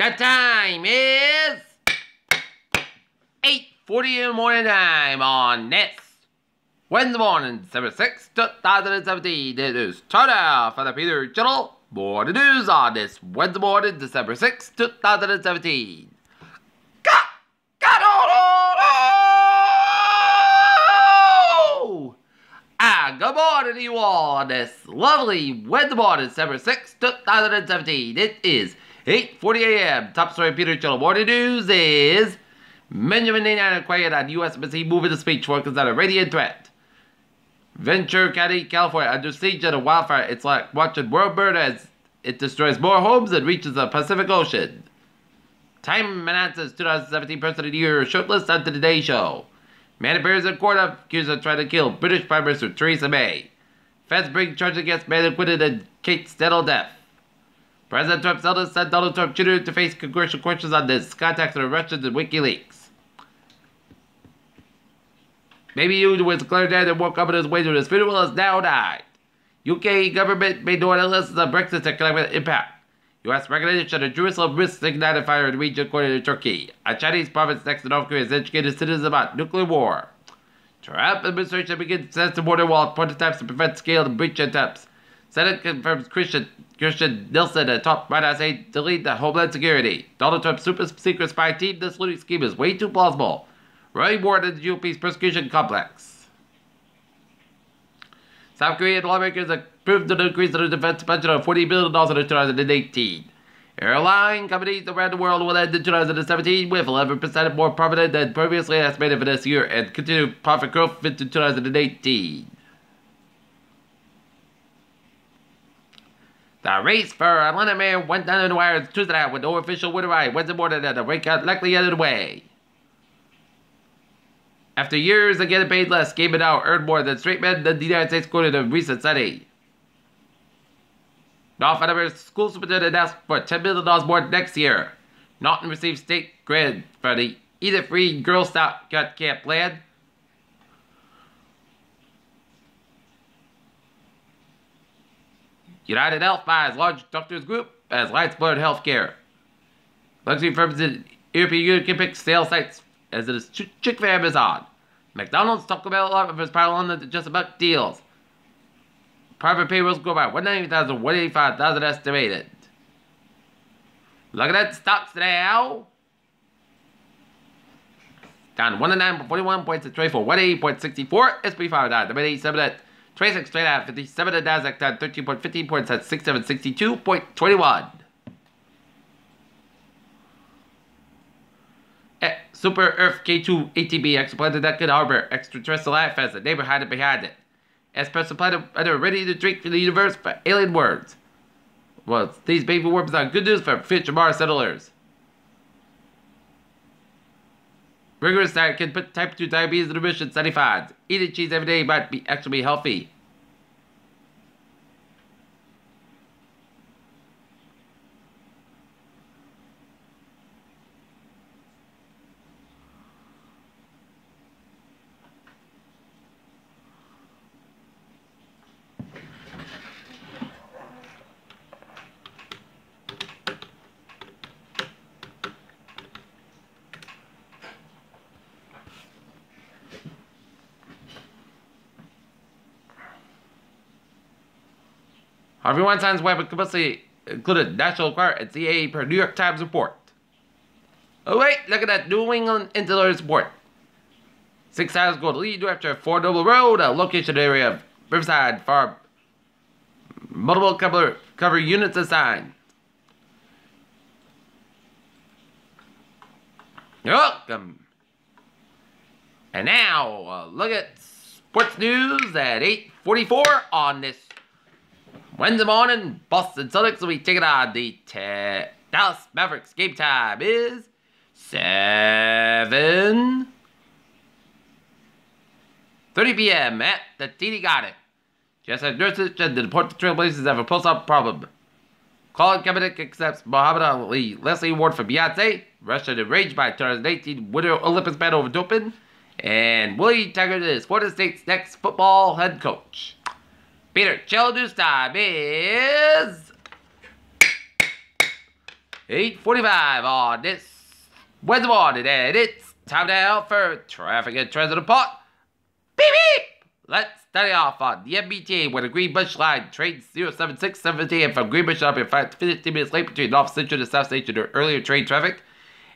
The time is 8:40 in the morning time on this Wednesday morning, December 6th, 2017. It is time now for the Peter Channel Morning News on this Wednesday morning, December 6th, 2017. Good morning to you all on this lovely Wednesday morning, December 6th, 2017. It is 8:40 a.m. Top story Peter Channel Morning News is Benjamin Netanyahu quiet on U.S. Embassy moving to speech workers on a radiant threat. Ventura County, California under siege of a wildfire. It's like watching world burn as it destroys more homes and reaches the Pacific Ocean. Time announces 2017 Person of the Year shortlist on the Today Show. Man appears in court accused of trying to kill British Prime Minister Theresa May. Feds bring charges against man acquitted in Kate Stedall death. President Trump's eldest son Donald Trump Jr. to face congressional questions on this contacts with Russians and WikiLeaks. Baby Hugh was declared dead and woke up in his way to his funeral has now died. UK government made no analysis of Brexit's economic impact. U.S. regulators shut a Jerusalem risks ignited fire in the region according to Turkey. A Chinese province next to North Korea has educated citizens about nuclear war. Trump administration begins sensitive border wall prototypes to prevent scaled breach attempts. Senate confirms Christian Nielsen, a top White House aide, to lead the Homeland Security. Donald Trump's super secret spy team. This looting scheme is way too plausible. Running more than the GOP's persecution complex. South Korean lawmakers approved an increase in the defense budget of $40 billion in 2018. Airline companies around the world will end in 2017 with 11% more profit than previously estimated for this year and continued profit growth into 2018. The race for Atlanta mayor went down in the wires Tuesday night with no official winner right Wednesday morning and the breakout likely ended away. After years of getting paid less, gay men now earn more than straight men in the United States, according to a recent study. North Alabama school superintendent asked for $10 million more next year. Norton received state grant for the Eat It Free Girl Scout camp plan. United Health buys large doctors group as lights blurred healthcare. Luxury firms in European Union can pick sales sites as it is Chick-fil-A Amazon. McDonald's talk about a lot of his pile on the just about deals. Private payrolls go by 190,000, 185,000 estimated. Looking at stocks now. Down 109.41 points at 24, 180.64. SP 500, the mid 87 at 26, straight at 57 at Nasdaq down 13.15 points at 6762.21. Super Earth K2 ATB exoplanet that could harbor extraterrestrial life as a neighbor hiding behind it. Express planet under ready to drink for the universe for alien words. Well, these baby worms are good news for future Mars settlers. Rigorous diet can put type 2 diabetes in remission, study finds. Eating cheese every day might be actually be healthy. Harvey Weinstein's weapon complicity included National Enquirer and CIA per New York Times report. Oh wait, look at that New England Insular report. 6 hours go to lead New Hampshire, Ford Noble Road, a location area of Riverside Farm. Multiple cover units assigned. You're welcome. And now, look at sports news at 8:44 on this Wednesday morning. Boston Celtics will be taking on the Dallas Mavericks. Game time is 7:30 p.m. at the TD Garden. Just as nurses and the Portland Trailblazers have a post-op problem. Colin Kaepernick accepts Muhammad Ali Leslie Award for Beyonce. Russia enraged by 2018 Winter Olympics ban over doping. And Willie Taggart is Florida State's next football head coach. Peter Channel News time is 8:45 on this Wednesday morning, and it's time now for Traffic and Transit Report. Beep beep! Let's study off on the MBTA where the Greenbush line train 07670 and from Greenbush up in 15 minutes late between North Central to South Station due to earlier train traffic.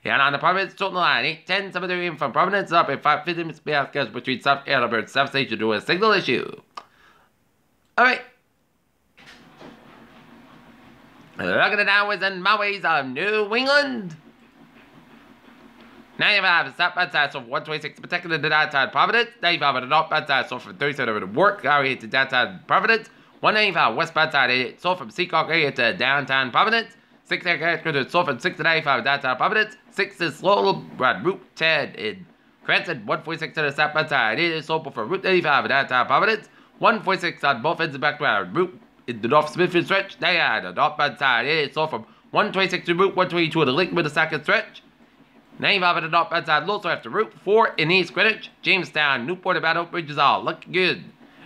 And on the Providence Total line, 810 7:30 from Providence up in 15 minutes between South Andover and South Station due to a signal issue. Alright. Looking at the highways and byways of New England. 95 southbound side, so from 126 particular to downtown Providence. 95 on the northbound side, so from 37 over to work area to downtown Providence. 195 westbound side, so from Seacock area to downtown Providence. 6 to so from 6 to 95 downtown Providence. 6 is slow on Route 10 in Cranston. 146 to the southbound side, it is open for Route 85 downtown Providence. 146 on both ends of the background route in the North Smithfield stretch. There, the northbound side, it is so from 126 to Route 122 in the Lake Minnesota stretch. 95 on the northbound side, also after Route 4 in East Greenwich, Jamestown, Newport, and Battle Bridges all looking good.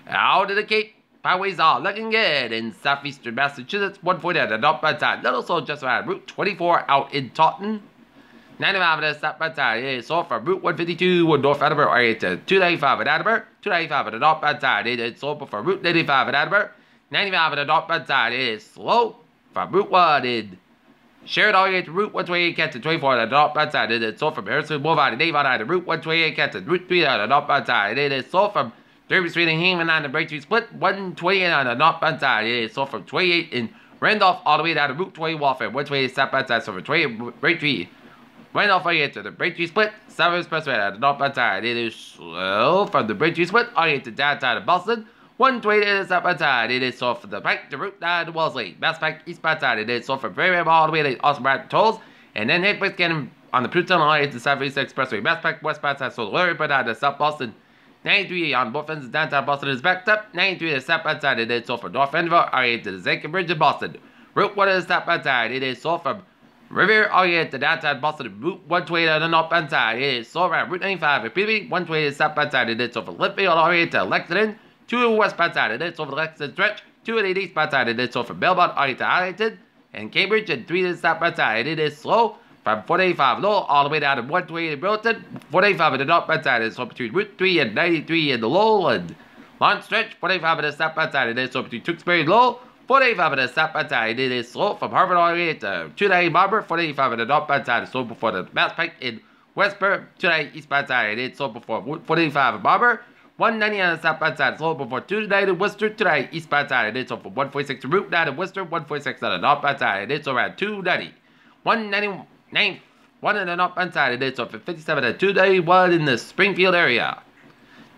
Out of the Cape, highways all looking good. In southeastern Massachusetts, 140 on the northbound side, little so just around Route 24 out in Taunton. 95 on the southbound side, it is so from Route 152 in North Attleboro area to 295 in Attleboro. 295 on the northbound side, it is so from Route 95 in Attleboro. 95 on the northbound side, it is slow from Route 1 in Shared all to Route 128 Canton 24 on the northbound side. It is sold from Harrison Boulevard and Avon on the Route 128 Canton. Route 3 on the northbound side. It is sold from Derby Street and Haman on the Braintree Split. 128 on the northbound side. It is sold from 28 in Randolph all the way down to Route 20 Walford. 128 southbound side. So from 28 Braintree. Randolph all the way to the Braintree Split. 7 Expressway on the northbound side. It is slow from the Braintree Split all the way to downtown of Boston. 128 is southbound side. It is sold from the Pike to Route 9 to Wellesley. Mass Pike eastbound side. It is sold from Fairhaven all the way to Austin Bradford Tolls. And then Hickory Cannon on the Pruitt line to the Southeast Expressway. Mass Pike westbound side. So Larry put out to South Boston. 93 on both ends of downtown Boston is backed up. 93 is southbound side. It is sold from North Andover all the way to the Zankin Bridge in Boston. Route 1 is southbound side. It is sold from Revere all the way to downtown Boston. Route 128 on the northbound side. It is sold around Route 95 in Peabody. 128 is southbound side. It is sold from Litchfield all the way to Lexington. 2 westbound side, and it's over the Lexington stretch. 2 at 8 eastbound side, and it's over from Belmont all the way to Arlington and Cambridge. And 3 to the southbound side, and it is slow from 485 Lowell all the way down to 128 in Burlington. 485 at the northbound side, and it's over between Route 3 and 93 in the Lowell and Long Stretch. 485 at the southbound side, and it's over between Tewksbury and Lowell. 485 at the southbound side, and it is slow from Harvard all the way to 290 Marlborough. 485 at the northbound side, it's slow before the Mass Pike in Westboro. 290 eastbound side, and it's slow before 485 in Marlborough. 190 on the southbound side, slow before 290 in Worcester, 290 eastbound side, and it's over 146 to Route 9 in Worcester, 146 on the northbound side, and it's around 290. 199, 1 on the northbound side, and it's over 57 to 291 in the Springfield area.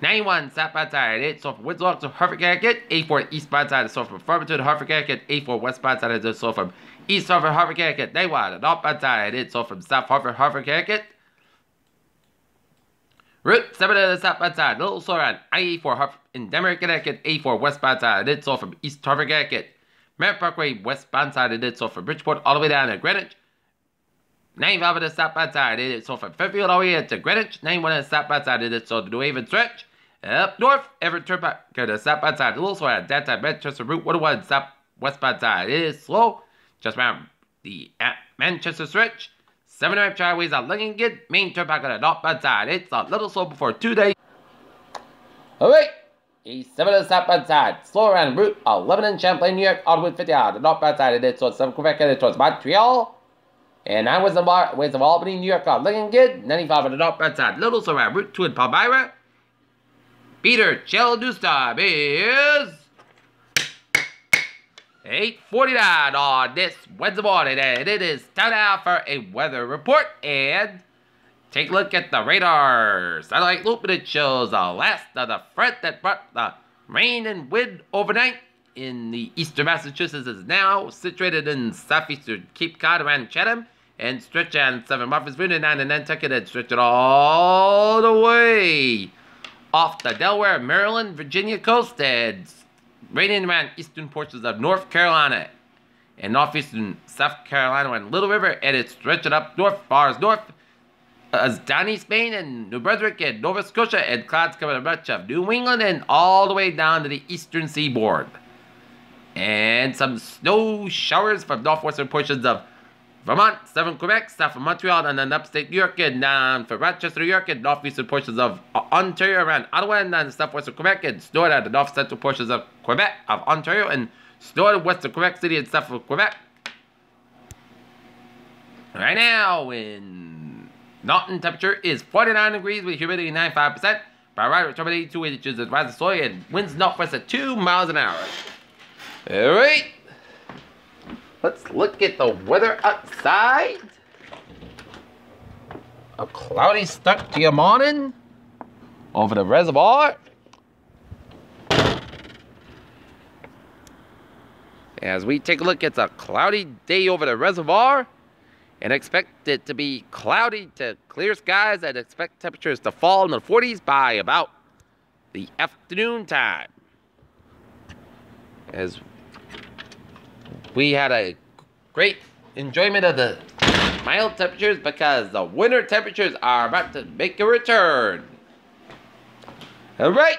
91 southbound side, and it's over Winslow to Hartford Connecticut, 84 eastbound side, it's over from Farmington to Hartford Connecticut, 84 westbound side, and it's over from East Hartford, Hartford Connecticut, 91 on the northbound side, and it's over from South Hartford, Hartford Connecticut. Route 7 on the southbound side, Little Slow on I-84 in Denver, Connecticut, 84 westbound side, and it's all from East Hartford, Connecticut. Merritt Parkway westbound side, and it's all from Bridgeport all the way down to Greenwich. 95 on the southbound side, and it's all from Fairfield all the way to Greenwich. 91 on the southbound side, and it's all the New Haven stretch. Up north, Everett Turnpike on the southbound side, Little Slow on downtown Manchester, Route 101 southwestbound side. It is slow, just around the Manchester stretch. 7 ramp driveways are looking good. Main turnpike on the northbound side. It's a little slow before 2 days. Alright. East 7 on the southbound side. Slow around Route 11 in Champlain, New York. All the way 50 on the northbound side. And it's towards 7 Quebec and towards Montreal. And I was ways of Albany, New York are looking good. 95 on the northbound side. Little slow around Route 2 in Palmyra. Peter Chell News Time is 8:49 on this Wednesday morning, and it is time now for a weather report. And take a look at the radar. Satellite loop, and it shows the last of the front that brought the rain and wind overnight in the eastern Massachusetts is now situated in southeastern Cape Cod around Chatham and stretch on 7 Martha's Vineyard and Nantucket and stretch it all the way off the Delaware, Maryland, Virginia coast and raining around eastern portions of North Carolina and northeastern South Carolina and Little River, and it's stretching up north, far as north as down East Maine and New Brunswick and Nova Scotia, and clouds covering much of New England and all the way down to the eastern seaboard. And some snow showers from northwestern portions of Vermont, 7 Quebec, south of Montreal, and then upstate New York, and down for Rochester, New York, and northeastern portions of Ontario, around Ottawa, and then southwestern Quebec, and snow at the north central portions of Quebec, of Ontario, and snow at western Quebec City and south of Quebec. Right now, in Norton, temperature is 49 degrees with humidity 95%. By right, with 82 inches of rising soil, and winds northwest at 2 miles an hour. Alright. Let's look at the weather outside. A cloudy start to your morning over the reservoir. As we take a look, it's a cloudy day over the reservoir. And expect it to be cloudy to clear skies, and expect temperatures to fall in the 40s by about the afternoon time. As we had a great enjoyment of the mild temperatures because the winter temperatures are about to make a return. All right.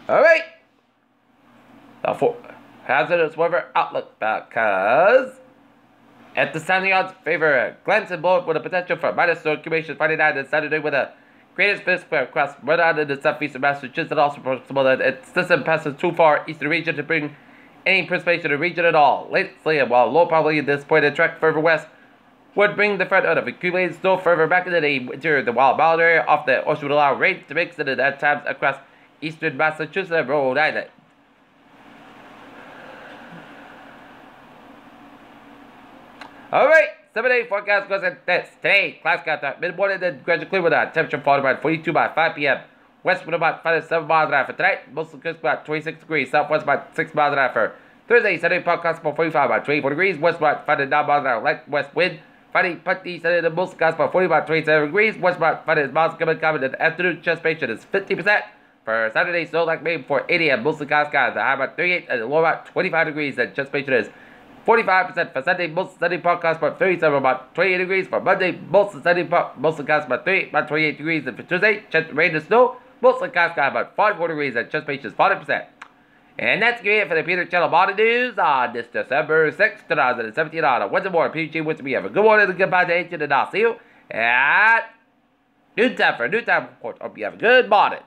All right. The hazardous weather outlook, because at the standing odds favor a glance and blow with a potential for minus circulation Friday night and Saturday with a greatest risk across Rhode Island and southeastern Massachusetts, and also possible that its system passes too far eastern region to bring any precipitation to the region at all. Lately, while low probability at this point, a track further west would bring the threat of accumulated snow further back into the interior. The wild mild area off the ocean would allow rain to mix in at times across eastern Massachusetts and Rhode Island. Alright, 7-day forecast goes at this. Today, clouds got that mid-morning, then gradually clear with a temperature falling around 42 by 5 p.m. West wind about 5 to 7 miles an hour for tonight. Most of the coast about 26 degrees. Southwest about 6 miles an hour for Thursday. Saturday, forecast about 45 by 24 degrees. West about 5 to 9 miles an hour. Light west wind. Friday, Monday, Saturday, most of the coast about 40 by 27 degrees. West about 5 to miles coming. The afternoon anticipation is 50%. For Saturday, snow like maybe before 8 a.m. Most of the skies. The high about 38 and the low about 25 degrees. The anticipation is 45% for Sunday, most of the Sunday podcast about 37, about 28 degrees. For Monday, most of the Sunday most of the cast about 38, about 28 degrees. And for Tuesday, chance of rain and snow, most of the cast got about 44 degrees and anticipation is 40%. And that's it for the Peter Channel Morning News on this December 6th, 2017 on a Wednesday morning. PG with me. Have a good morning and goodbye to each and I'll see you at noontime for a noontime report. Hope you have a good morning.